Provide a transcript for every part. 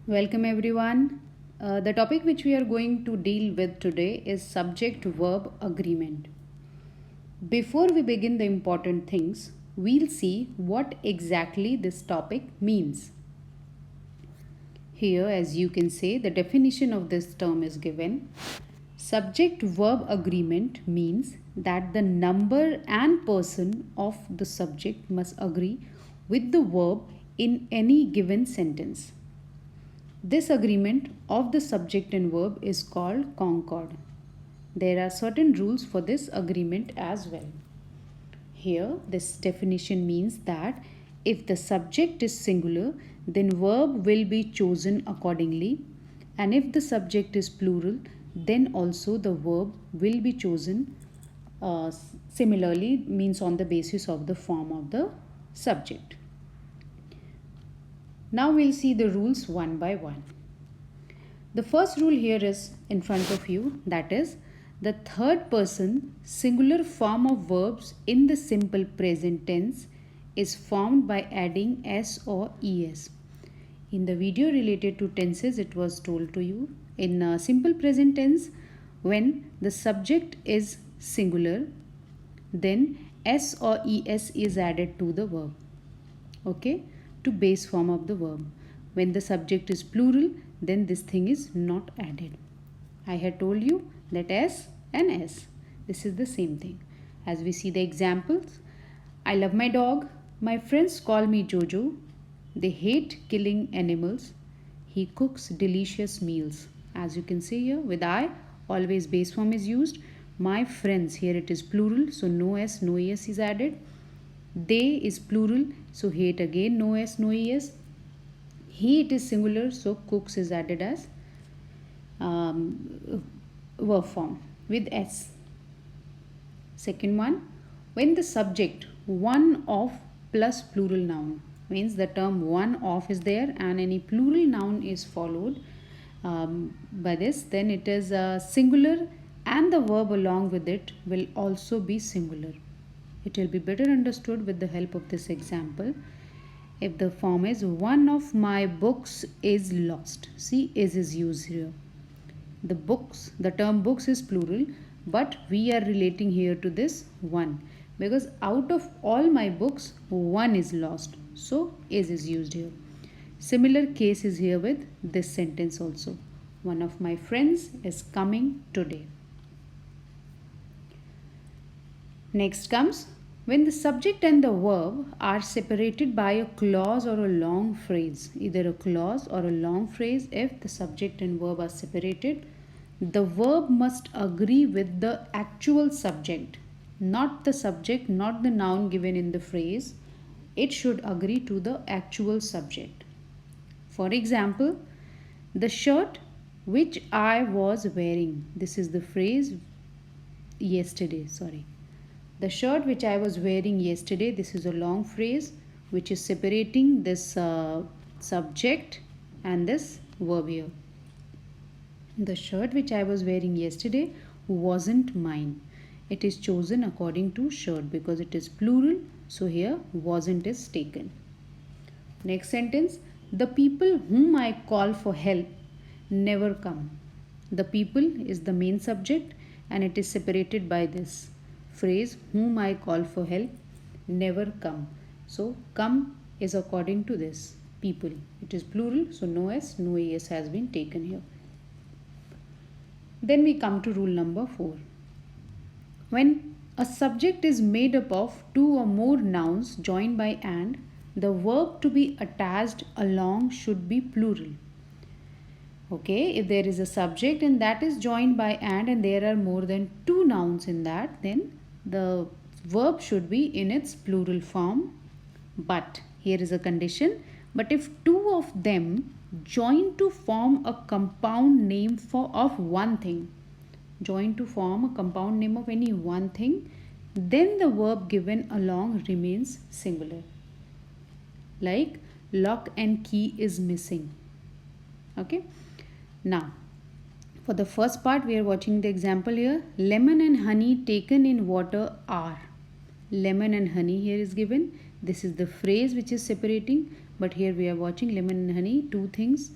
Welcome everyone. The topic which we are going to deal with today is subject verb agreement. Before we begin the important things, we'll see what exactly this topic means. Here, as you can say, the definition of this term is given. Subject verb agreement means that the number and person of the subject must agree with the verb in any given sentence. This agreement of the subject and verb is called concord. There are certain rules for this agreement as well. Here, this definition means that if the subject is singular, then verb will be chosen accordingly, and if the subject is plural, then also the verb will be chosen similarly, means on the basis of the form of the subject. Now we'll see the rules one by one. The first rule here is in front of you, that is the third person singular form of verbs in the simple present tense is formed by adding s or es. In the video related to tenses, it was told to you in simple present tense, when the subject is singular, then s or es is added to the verb, okay, to base form of the verb. When the subject is plural, then this thing is not added. I had told you that s and s, this is the same thing. As we see the examples, I love my dog, my friends call me Jojo, they hate killing animals, he cooks delicious meals. As you can see here, with I, always base form is used. My friends, here it is plural, so no s, no es is added. They is plural, so hate again, no s, no es. He, it is singular, so cooks is added as verb form with s. Second one, when the subject one of plus plural noun, means the term one of is there and any plural noun is followed by this, then it is singular and the verb along with it will also be singular. It will be better understood with the help of this example. If the form is one of my books is lost, see is used here. The books, the term books is plural, but we are relating here to this one, because out of all my books one is lost, so is used here. Similar case is here with this sentence also. One of my friends is coming today. Next comes when the subject and the verb are separated by a clause or a long phrase. Either a clause or a long phrase. If the subject and verb are separated, the verb must agree with the actual subject, not the subject, not the noun given in the phrase. It should agree to the actual subject. For example, the shirt which I was wearing. This is the phrase yesterday, sorry. The shirt which I was wearing yesterday, this is a long phrase which is separating this subject and this verb here. The shirt which I was wearing yesterday wasn't mine. It is chosen according to shirt because it is plural, so here wasn't is taken. Next sentence, the people whom I call for help never come. The people is the main subject and it is separated by this phrase whom I call for help never come. So come is according to this people. It is plural, so no s, no es has been taken here. Then we come to rule number 4. When a subject is made up of two or more nouns joined by and, the verb to be attached along should be plural. Okay, if there is a subject and that is joined by and there are more than two nouns in that, then the verb should be in its plural form. But here is a condition, but if two of them join to form a compound name of one thing, join to form a compound name of any one thing, then the verb given along remains singular. Like lock and key is missing. Okay, now for the first part, we are watching the example here. Lemon and honey taken in water are. Lemon and honey here is given. This is the phrase which is separating. But here we are watching lemon and honey, two things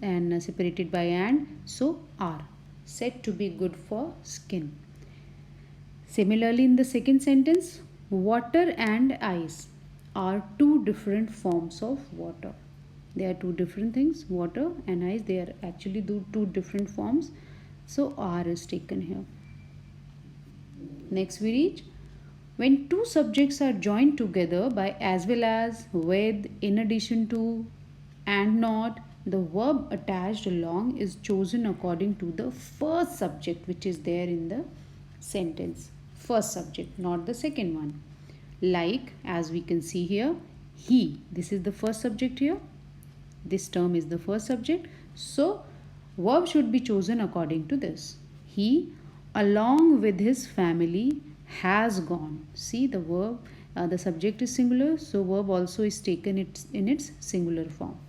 and separated by and, so are. Said to be good for skin. Similarly, in the second sentence, water and ice are two different forms of water. They are two different things. Water and ice, they are actually two different forms. So, are is taken here. Next, we reach when two subjects are joined together by as well as, with, in addition to, and not, the verb attached along is chosen according to the first subject which is there in the sentence. First subject, not the second one. Like, as we can see here, he. This is the first subject here. This term is the first subject. So, verb should be chosen according to this. He, along with his family, has gone. See, the verb, the subject is singular, so verb also is taken in its singular form.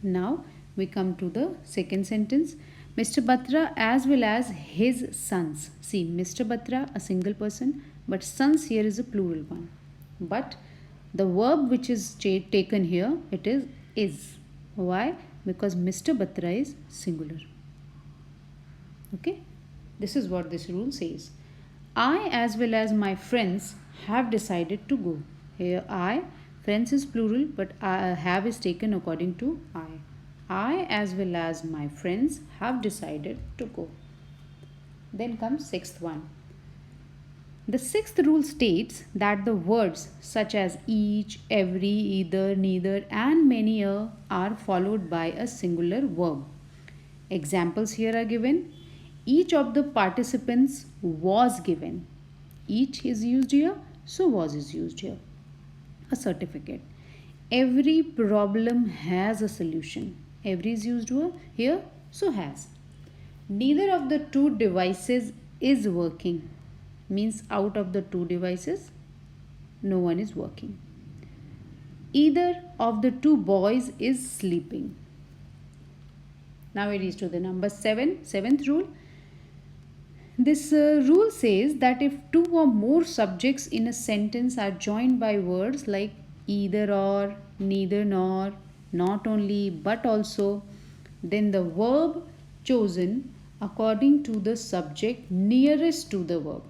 Now we come to the second sentence. Mr. Batra as well as his sons. See, Mr. Batra, a single person, but sons here is a plural one. But the verb which is taken here, it is. Why? Because Mr. Batra is singular. Okay? This is what this rule says. I as well as my friends have decided to go. Here I, friends is plural, but have is taken according to I. I as well as my friends have decided to go. Then comes sixth one. The sixth rule states that the words such as each, every, either, neither, and many are followed by a singular verb. Examples here are given. Each of the participants was given. Each is used here, so was is used here. A certificate. Every problem has a solution. Every is used here, so has. Neither of the two devices is working. Means out of the two devices, no one is working. Either of the two boys is sleeping. Now it is to the number 7, seventh rule. This rule says that if two or more subjects in a sentence are joined by words like either or, neither nor, not only but also, then the verb chosen according to the subject nearest to the verb.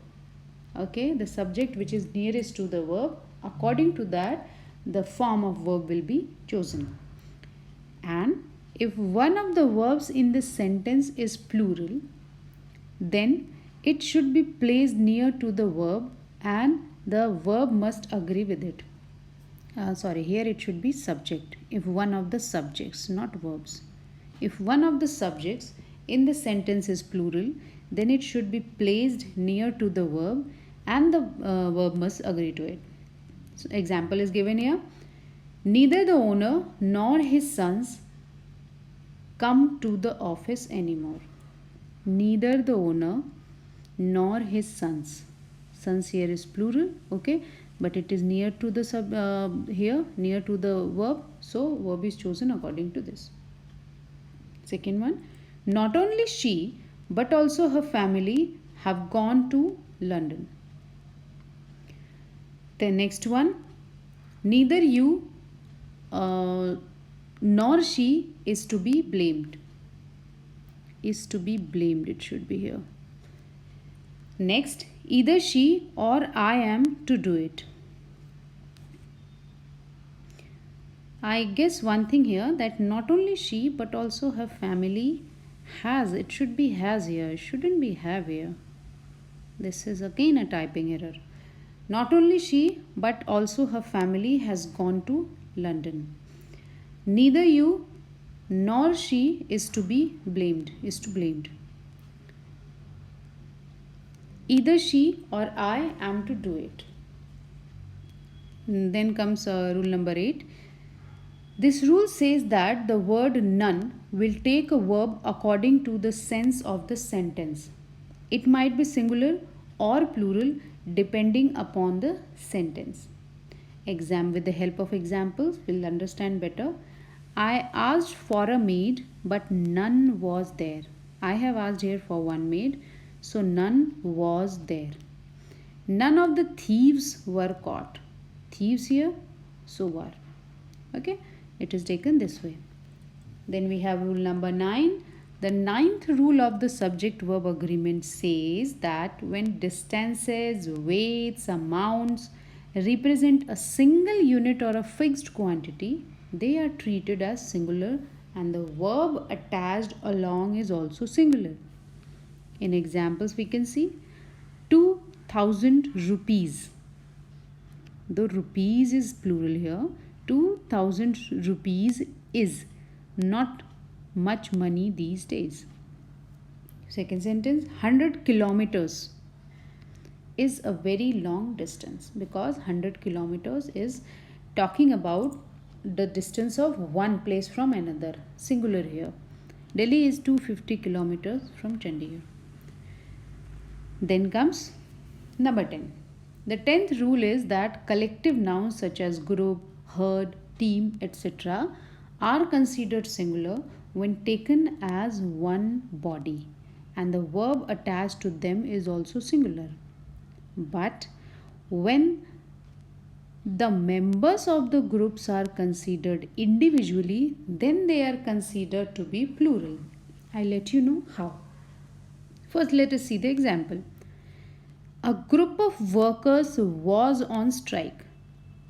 Okay, the subject which is nearest to the verb, according to that, the form of verb will be chosen. And if one of the verbs in this sentence is plural, then it should be placed near to the verb and the verb must agree with it. Here it should be subject. If one of the subjects, not verbs. If one of the subjects in the sentence is plural, then it should be placed near to the verb and the verb must agree to it. So, example is given here. Neither the owner nor his sons come to the office anymore. Neither the owner nor his sons. Sons here is plural, okay, but it is near to the near to the verb, so verb is chosen according to this. Second one, not only she but also her family have gone to London. The next one, neither you nor she is to be blamed. Is to be blamed, it should be here. Next, either she or I am to do it. I guess one thing here, that not only she but also her family has. It should be has here. It shouldn't be have here. This is again a typing error. Not only she but also her family has gone to London. Neither you nor she is to be blamed. Is to blamed. Either she or I am to do it. Then comes rule number 8. This rule says that the word none will take a verb according to the sense of the sentence. It might be singular or plural depending upon the sentence. With the help of examples, we'll understand better. I asked for a maid, but none was there. I have asked here for one maid, so none was there. None of the thieves were caught. Thieves here, so were. Okay, it is taken this way. Then we have rule number 9. The ninth rule of the subject verb agreement says that when distances, weights, amounts represent a single unit or a fixed quantity, they are treated as singular and the verb attached along is also singular. In examples, we can see 2000 rupees. The rupees is plural here. 2000 rupees is not much money these days. Second sentence, 100 kilometers is a very long distance because 100 kilometers is talking about the distance of one place from another. Singular here. Delhi is 250 kilometers from Chandigarh. Then comes number 10. The 10th rule is that collective nouns such as group, herd, team, etc. are considered singular when taken as one body and the verb attached to them is also singular. But when the members of the groups are considered individually, then they are considered to be plural. I'll let you know how. First, let us see the example. A group of workers was on strike.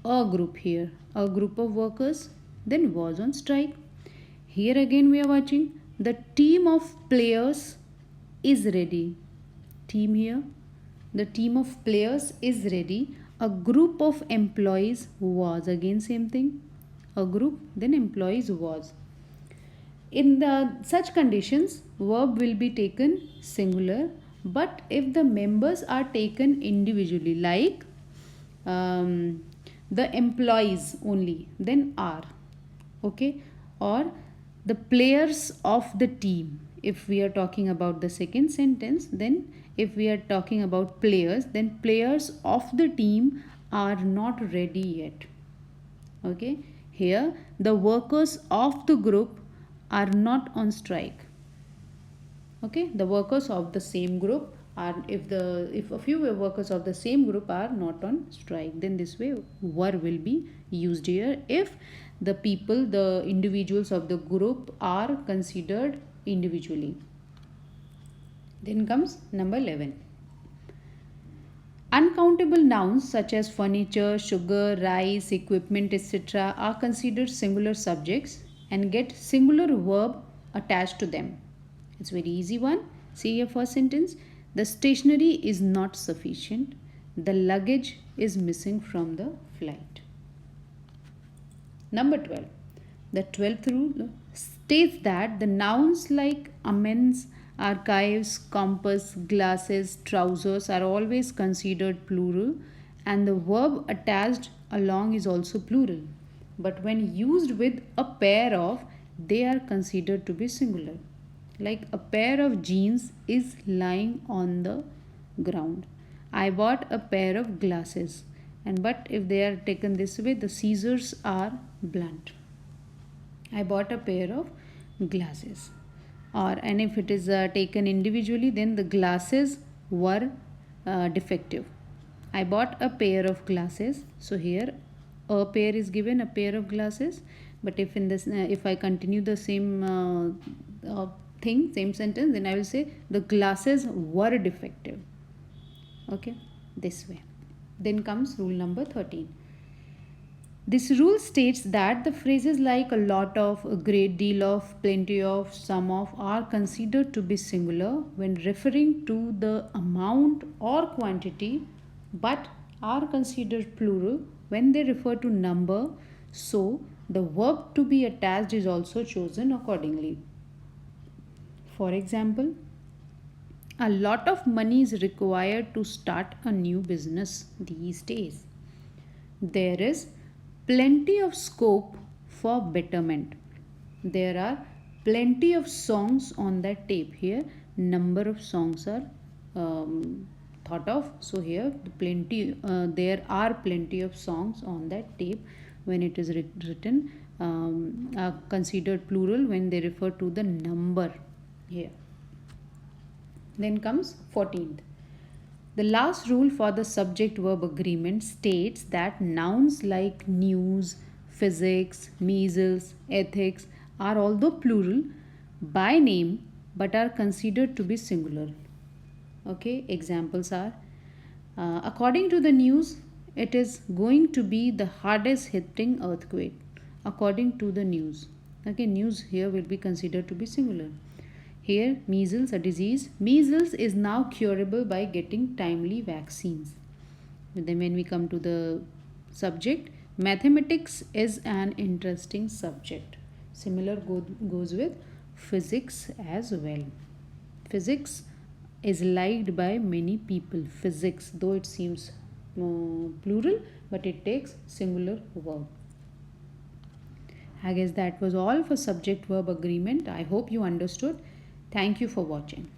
A group here. A group of workers then was on strike. Here again we are watching. The team of players is ready. Team here. The team of players is ready. A group of employees was. Again same thing. A group then employees was. In such conditions, verb will be taken singular, but if the members are taken individually, like the employees only, then are. Okay, or the players of the team. If we are talking about the second sentence, then if we are talking about players, then players of the team are not ready yet. Okay, here the workers of the group are not on strike. Okay, the workers of the same group are, if a few workers of the same group are not on strike, then this way were will be used here if the people, the individuals of the group are considered individually. Then comes number 11. Uncountable nouns such as furniture, sugar, rice, equipment, etc. are considered singular subjects and get singular verb attached to them. It's very easy one. See your first sentence. The stationery is not sufficient. The luggage is missing from the flight. Number 12. The 12th rule states that the nouns like amends, archives, compass, glasses, trousers are always considered plural and the verb attached along is also plural. But when used with a pair of, they are considered to be singular. Like a pair of jeans is lying on the ground. I bought a pair of glasses. But if they are taken this way, the scissors are blunt. I bought a pair of glasses. And if it is taken individually, then the glasses were defective. I bought a pair of glasses. So here a pair is given, a pair of glasses. But if in this, if I continue the same thing, same sentence, then I will say the glasses were defective. Okay, this way. Then comes rule number 13. This rule states that the phrases like a lot of, a great deal of, plenty of, some of are considered to be singular when referring to the amount or quantity, but are considered plural when they refer to number. So the verb to be attached is also chosen accordingly. For example, a lot of money is required to start a new business these days. There is plenty of scope for betterment. There are plenty of songs on that tape. Here number of songs are thought of. So here there are plenty of songs on that tape when it is written considered plural when they refer to the number here. Then comes 14th. The last rule for the subject verb agreement states that nouns like news, physics, measles, ethics are although plural by name but are considered to be singular. Okay, examples are according to the news, it is going to be the hardest hitting earthquake. According to the news. Okay, news here will be considered to be singular. Here, measles, a disease. Measles is now curable by getting timely vaccines. Then, when we come to the subject, mathematics is an interesting subject. Similar goes with physics as well. Physics is liked by many people. Physics, though it seems plural, but it takes singular verb. I guess that was all for subject verb agreement. I hope you understood. Thank you for watching.